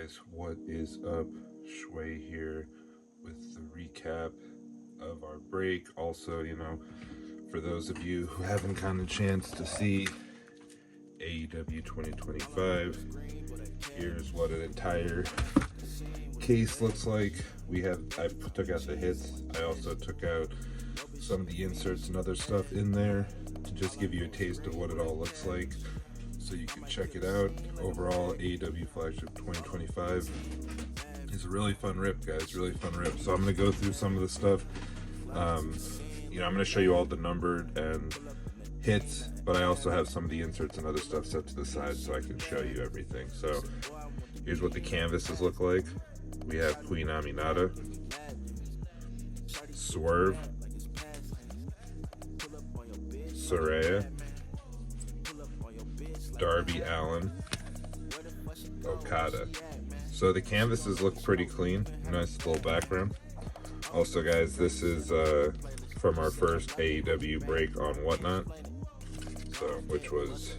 guys, what is up? Schway here with the recap of our break. Also, for those of you who haven't gotten a chance to see AEW 2025, here's what an entire case looks like. I took out the hits. I also took out some of the inserts and other stuff in there to just give you a taste of what it all looks like, so you can check it out. Overall, AEW Flagship 2025 is a really fun rip, guys. Really fun rip. So I'm going to go through some of the stuff. I'm going to show you all the numbered and hits, but I also have some of the inserts and other stuff set to the side so I can show you everything. So here's what the canvases look like. We have Queen Aminata, Swerve, Saraya, Darby Allin, Okada. So the canvases look pretty clean. Nice little background. Also, guys, this is from our first AEW break on Whatnot. So, which was,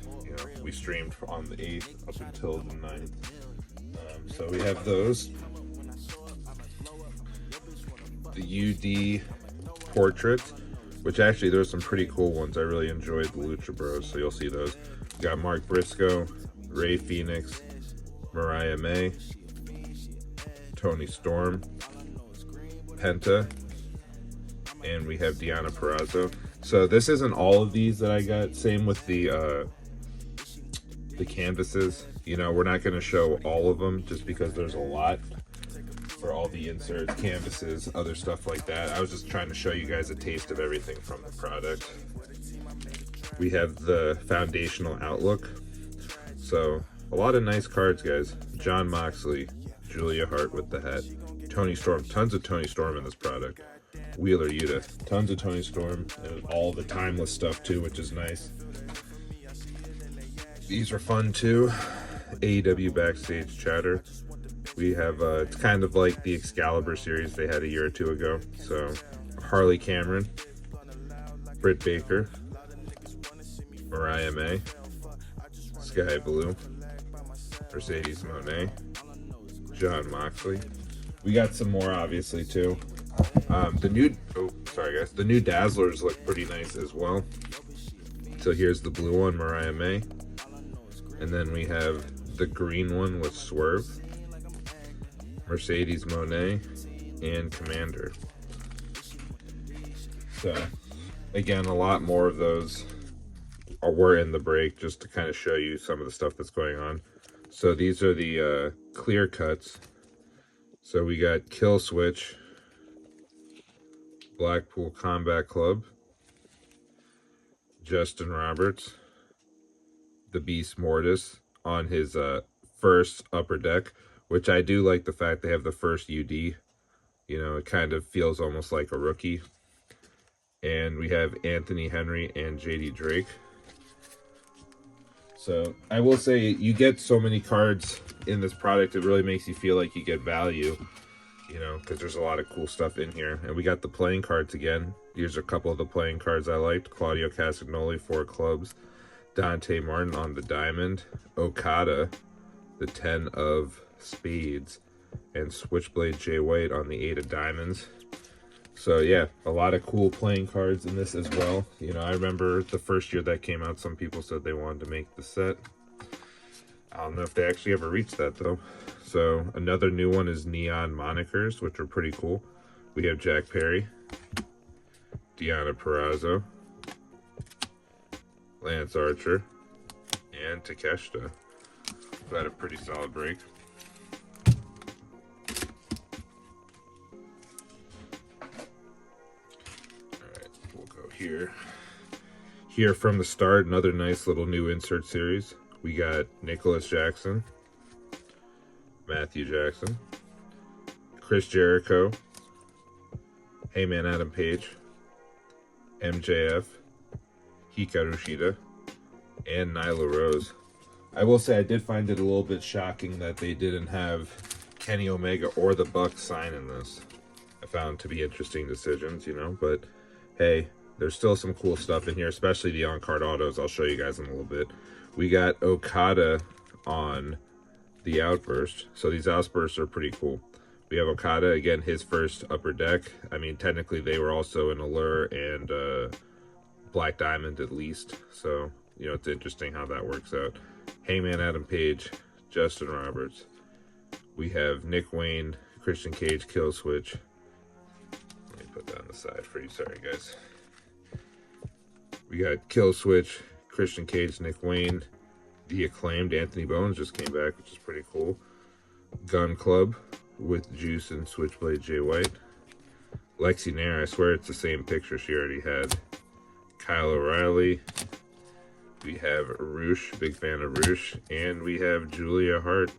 we streamed on the 8th up until the 9th. So we have those. The UD portraits, which actually there's some pretty cool ones. I really enjoyed the Lucha Bros, so you'll see those. We got Mark Briscoe, Ray Phoenix, Mariah May, Tony Storm, Penta, and we have Deonna Purrazzo. So this isn't all of these that I got. Same with the canvases. We're not going to show all of them just because there's a lot for all the inserts, canvases, other stuff like that. I was just trying to show you guys a taste of everything from the product. We have the foundational outlook. So a lot of nice cards, guys. John Moxley, Julia Hart with the hat, Tony Storm, tons of Tony Storm in this product. Wheeler Yuta, tons of Tony Storm, and all the timeless stuff too, which is nice. These are fun too. AEW Backstage Chatter. We have, it's kind of like the Excalibur series they had a year or two ago. So, Harley Cameron, Britt Baker, Mariah May, Sky Blue, Mercedes Moné, John Moxley. We got some more, obviously, too. The new Dazzlers look pretty nice as well. So here's the blue one, Mariah May. And then we have the green one with Swerve, Mercedes Moné, and Commander. So, again, a lot more of those were in the break, just to kind of show you some of the stuff that's going on. So these are the clear cuts. So we got Kill Switch, Blackpool Combat Club, Justin Roberts, the Beast Mortis on his first Upper Deck, which I do like the fact they have the first UD. It kind of feels almost like a rookie. And we have Anthony Henry and JD Drake. So I will say, you get so many cards in this product, it really makes you feel like you get value, because there's a lot of cool stuff in here. And we got the playing cards again. Here's a couple of the playing cards I liked. Claudio Castagnoli, 4 clubs. Dante Martin on the diamond. Okada, the 10 of spades. And Switchblade Jay White on the 8 of diamonds. So yeah, a lot of cool playing cards in this as well. I remember the first year that came out, some people said they wanted to make the set. I don't know if they actually ever reached that though. So another new one is Neon Monikers, which are pretty cool. We have Jack Perry, Deonna Purrazzo, Lance Archer, and Takeshita. We had a pretty solid break. Here from the start, another nice little new insert series. We got Nicholas Jackson, Matthew Jackson, Chris Jericho, Heyman Adam Page, MJF, Hikaru Shida, and Nyla Rose. I will say I did find it a little bit shocking that they didn't have Kenny Omega or the Bucks sign in this. I found to be interesting decisions, but hey, there's still some cool stuff in here, especially the on-card autos. I'll show you guys in a little bit. We got Okada on the Outburst. So these Outbursts are pretty cool. We have Okada, again, his first Upper Deck. I mean, technically they were also in Allure and Black Diamond at least. So, you know, it's interesting how that works out. Hangman Adam Page, Justin Roberts. We have Nick Wayne, Christian Cage, Killswitch. Let me put that on the side for you. Sorry, guys. We got Killswitch, Christian Cage, Nick Wayne. The Acclaimed Anthony Bones just came back, which is pretty cool. Gun Club with Juice and Switchblade Jay White. Lexi Nair, I swear it's the same picture she already had. Kyle O'Reilly. We have Roosh, big fan of Roosh. And we have Julia Hart,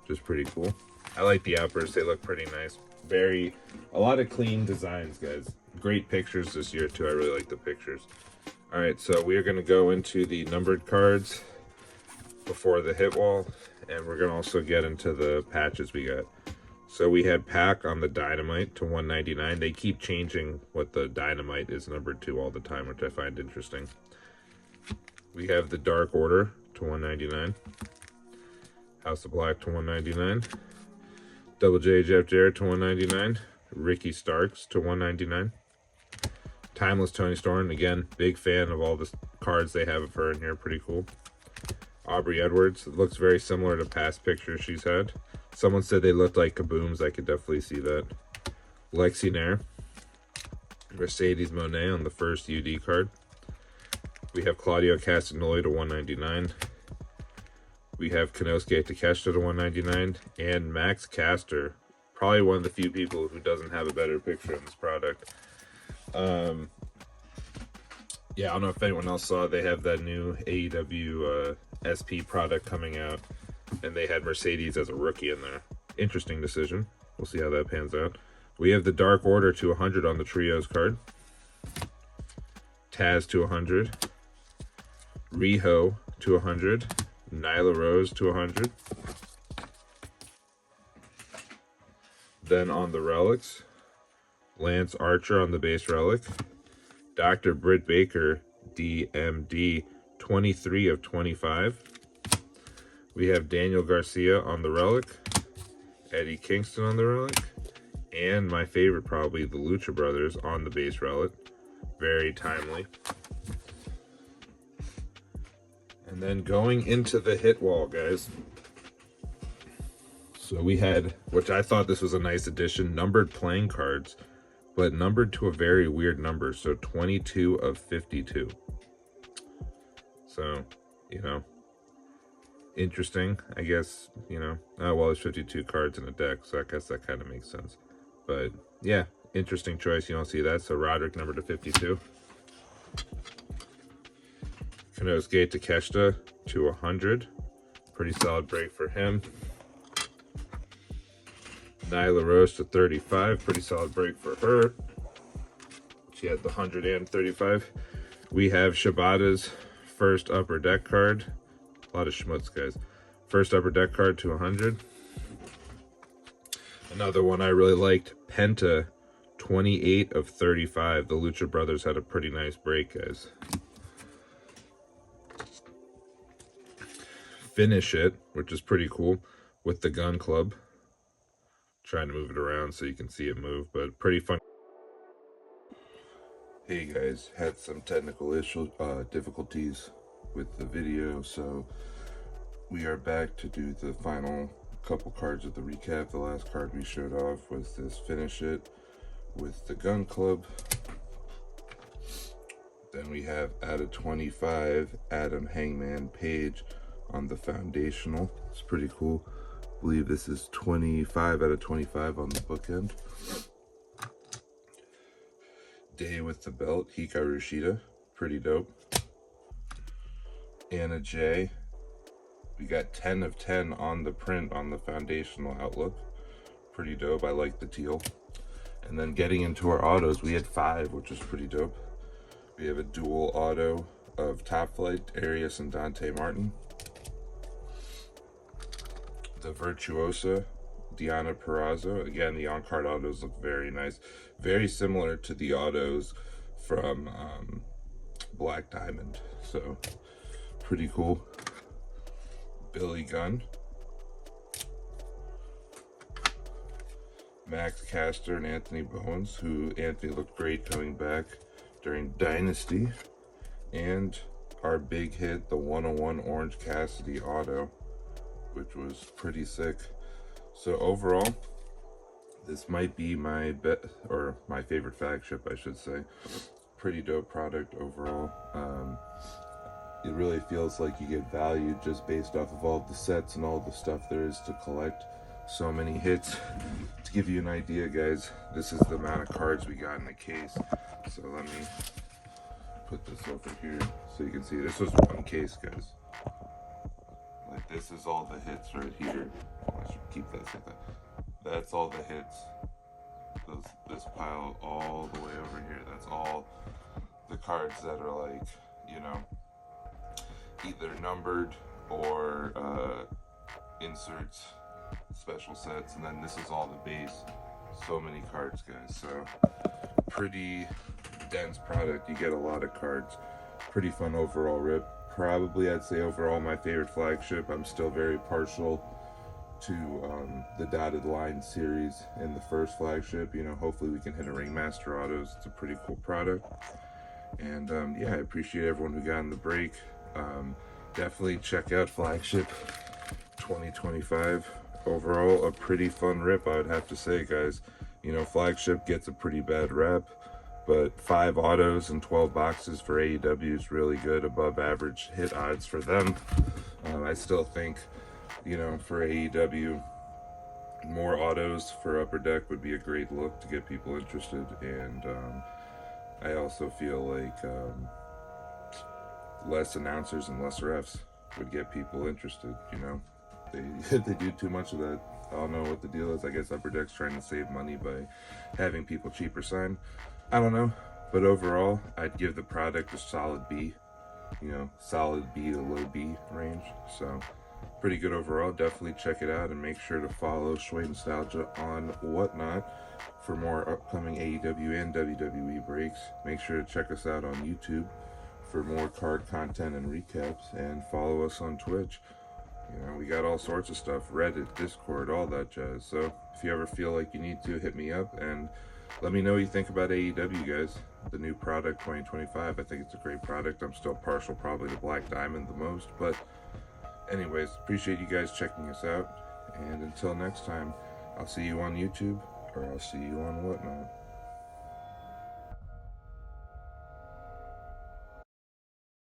which is pretty cool. I like the Outbursts, they look pretty nice. A lot of clean designs, guys. Great pictures this year too, I really like the pictures. Alright, so we are going to go into the numbered cards before the hit wall, and we're going to also get into the patches we got. So we had Pac on the Dynamite to 199. They keep changing what the Dynamite is numbered to all the time, which I find interesting. We have the Dark Order to 199. House of Black to 199. Double J Jeff Jarrett to 199. Ricky Starks to 199. Timeless Tony Storm, again, big fan of all the cards they have of her in here, pretty cool. Aubrey Edwards, it looks very similar to past pictures she's had. Someone said they looked like kabooms, I could definitely see that. Lexi Nair. Mercedes Monet on the first UD card. We have Claudio Castagnoli to 199. We have Konosuke Takeshita to 199. And Max Caster, probably one of the few people who doesn't have a better picture in this product. Yeah, I don't know if anyone else saw, they have that new AEW SP product coming out, and they had Mercedes as a rookie in there. Interesting decision. We'll see how that pans out. We have the Dark Order to 100 on the Trios card. Taz to 100. Riho to 100. Nyla Rose to 100. Then on the Relics, Lance Archer on the base relic. Dr. Britt Baker, DMD, 23 of 25. We have Daniel Garcia on the relic. Eddie Kingston on the relic. And my favorite, probably, the Lucha Brothers on the base relic. Very timely. And then going into the hit wall, guys. So we had, which I thought this was a nice addition, numbered playing cards, but numbered to a very weird number. So 22 of 52. So, you know, interesting, I guess, you know. Oh, well, there's 52 cards in a deck, so I guess that kind of makes sense. But, yeah, interesting choice. You don't see that. So Roderick numbered to 52. Konosuke Takeshita to 100. Pretty solid break for him. Nyla Rose to 35. Pretty solid break for her. She had the 100 and 35. We have Shibata's first upper deck card. A lot of schmutz, guys. First upper deck card to 100. Another one I really liked, Penta, 28 of 35. The Lucha Brothers had a pretty nice break, guys. Finish It, which is pretty cool, with the Gun Club. Trying to move it around so you can see it move, but pretty fun. Hey guys, had some technical difficulties with the video, so we are back to do the final couple cards of the recap. The last card we showed off was this Finish It with the Gun Club. Then we have out of 25, Adam Hangman Page on the foundational. It's pretty cool. I believe this is 25 out of 25 on the bookend. Day with the belt, Hikaru Shida, pretty dope. Anna Jay, we got 10 of 10 on the print on the foundational outlook. Pretty dope, I like the teal. And then getting into our autos, we had 5, which is pretty dope. We have a dual auto of Top Flight, Arias and Dante Martin. The Virtuosa, Diana Perazzo. Again, the on-card autos look very nice. Very similar to the autos from Black Diamond. So, pretty cool. Billy Gunn. Max Caster and Anthony Bowens, who Anthony looked great coming back during Dynasty. And our big hit, the 101 Orange Cassidy auto, which was pretty sick. So overall, this might be my my favorite flagship, I should say. Pretty dope product overall. It really feels like you get value just based off of all the sets and all the stuff there is to collect. So many hits. To give you an idea, guys, this is the amount of cards we got in the case. So let me put this over here so you can see. This was one case, guys. Like, this is all the hits right here. I should keep that like that. That's all the hits. This pile all the way over here. That's all the cards that are like, you know, either numbered or inserts, special sets, and then this is all the base. So many cards, guys. So pretty dense product. You get a lot of cards. Pretty fun overall rip. Probably I'd say overall my favorite flagship. I'm still very partial to the Dotted Line series in the first flagship. You know, hopefully we can hit a Ringmaster Autos. It's a pretty cool product. And yeah, I appreciate everyone who got in the break. Definitely check out Flagship 2025. Overall, a pretty fun rip, I would have to say, guys. You know, Flagship gets a pretty bad rep, but 5 autos and 12 boxes for AEW is really good, above average hit odds for them. I still think, you know, for AEW, more autos for Upper Deck would be a great look to get people interested. And I also feel like less announcers and less refs would get people interested. You know, they do too much of that. I don't know what the deal is. I guess Upper Deck's trying to save money by having people cheaper sign. I don't know, but overall, I'd give the product a solid B. You know, solid B to low B range. So pretty good overall. Definitely check it out and make sure to follow Schway Nostalgia on Whatnot for more upcoming AEW and WWE breaks. Make sure to check us out on YouTube for more card content and recaps, and follow us on Twitch. You know, we got all sorts of stuff, Reddit, Discord, all that jazz. So if you ever feel like you need to, hit me up and let me know what you think about AEW, guys. The new product 2025. I think it's a great product. I'm still partial probably to Black Diamond the most, but anyways, appreciate you guys checking us out. And until next time, I'll see you on YouTube, or I'll see you on Whatnot.